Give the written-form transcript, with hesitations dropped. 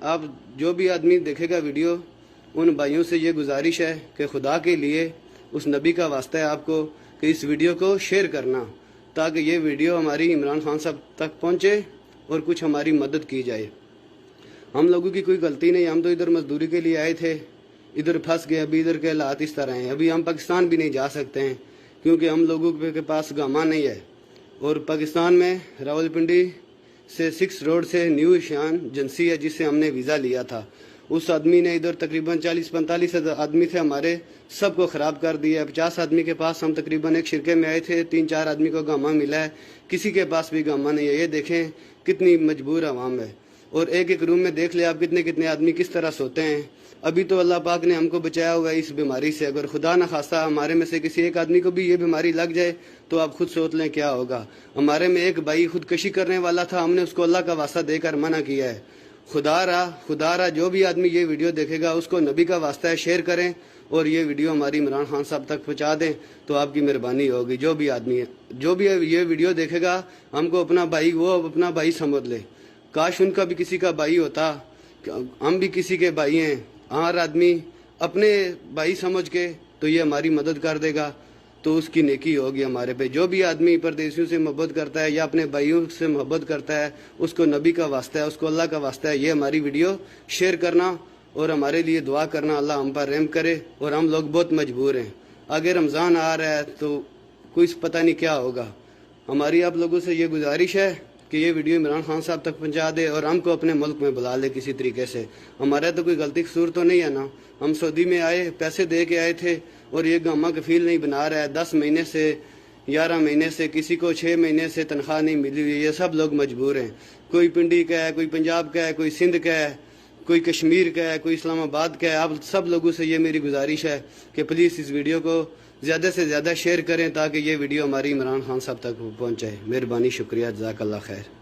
आप जो भी आदमी देखेगा वीडियो, उन भाइयों से ये गुजारिश है कि खुदा के लिए उस नबी का वास्ता है आपको कि इस वीडियो को शेयर करना, ताकि ये वीडियो हमारी इमरान खान साहब तक पहुँचे और कुछ हमारी मदद की जाए। हम लोगों की कोई गलती नहीं, हम तो इधर मजदूरी के लिए आए थे, इधर फंस गए। अभी इधर के हालात इस तरह हैं, अभी हम पाकिस्तान भी नहीं जा सकते हैं क्योंकि हम लोगों के पास गामा नहीं है। और पाकिस्तान में रावलपिंडी से 6 रोड से न्यू ईशान एजेंसी है जिससे हमने वीज़ा लिया था। उस आदमी ने इधर तकरीबन 40-45 आदमी थे हमारे, सबको ख़राब कर दिया। 50 आदमी के पास हम तकरीबन एक शिरके में आए थे, 3-4 आदमी को गामा मिला है, किसी के पास भी गामा नहीं है। ये देखें कितनी मजबूर आवाम है। और एक रूम में देख ले आप कितने कितने आदमी किस तरह सोते हैं। अभी तो अल्लाह पाक ने हमको बचाया हुआ है इस बीमारी से। अगर खुदा न खास्ता हमारे में से किसी एक आदमी को भी ये बीमारी लग जाए तो आप खुद सोच लें क्या होगा। हमारे में एक भाई खुदकशी करने वाला था, हमने उसको अल्लाह का वास्ता देकर मना किया है। खुदा रहा जो भी आदमी ये वीडियो देखेगा उसको नबी का वास्ता है शेयर करें और ये वीडियो हमारी इमरान खान साहब तक पहुँचा दें तो आपकी मेहरबानी होगी। जो भी आदमी है, जो भी ये वीडियो देखेगा, हमको अपना भाई, वो अपना भाई समझ ले। काश उनका भी किसी का भाई होता, हम भी किसी के भाई हैं। हर आदमी अपने भाई समझ के तो ये हमारी मदद कर देगा तो उसकी नेकी होगी हमारे पे। जो भी आदमी परदेशियों से मोहब्बत करता है या अपने भाइयों से मोहब्बत करता है, उसको नबी का वास्ता है, उसको अल्लाह का वास्ता है, ये हमारी वीडियो शेयर करना और हमारे लिए दुआ करना। अल्लाह हम पर रहम करे। और हम लोग बहुत मजबूर हैं, आगे रमज़ान आ रहा है तो कुछ पता नहीं क्या होगा। हमारी आप लोगों से ये गुजारिश है कि ये वीडियो इमरान खान साहब तक पहुंचा दे और हमको अपने मुल्क में बुला ले किसी तरीके से। हमारा तो कोई गलती कसूर तो नहीं है ना। हम सऊदी में आए, पैसे दे के आए थे और ये गामा कफील नहीं बना रहा है। 10 महीने से, 11 महीने से, किसी को 6 महीने से तनख्वाह नहीं मिली हुई। ये सब लोग मजबूर हैं। कोई पिंडी का है, कोई पंजाब का है, कोई सिंध का है, कोई कश्मीर का है, कोई इस्लामाबाद का है। आप सब लोगों से ये मेरी गुजारिश है कि प्लीज़ इस वीडियो को ज़्यादा से ज़्यादा शेयर करें ताकि ये वीडियो हमारी इमरान खान साहब तक पहुँचे। मेहरबानी, शुक्रिया, जज़ाकल्लाह खैर।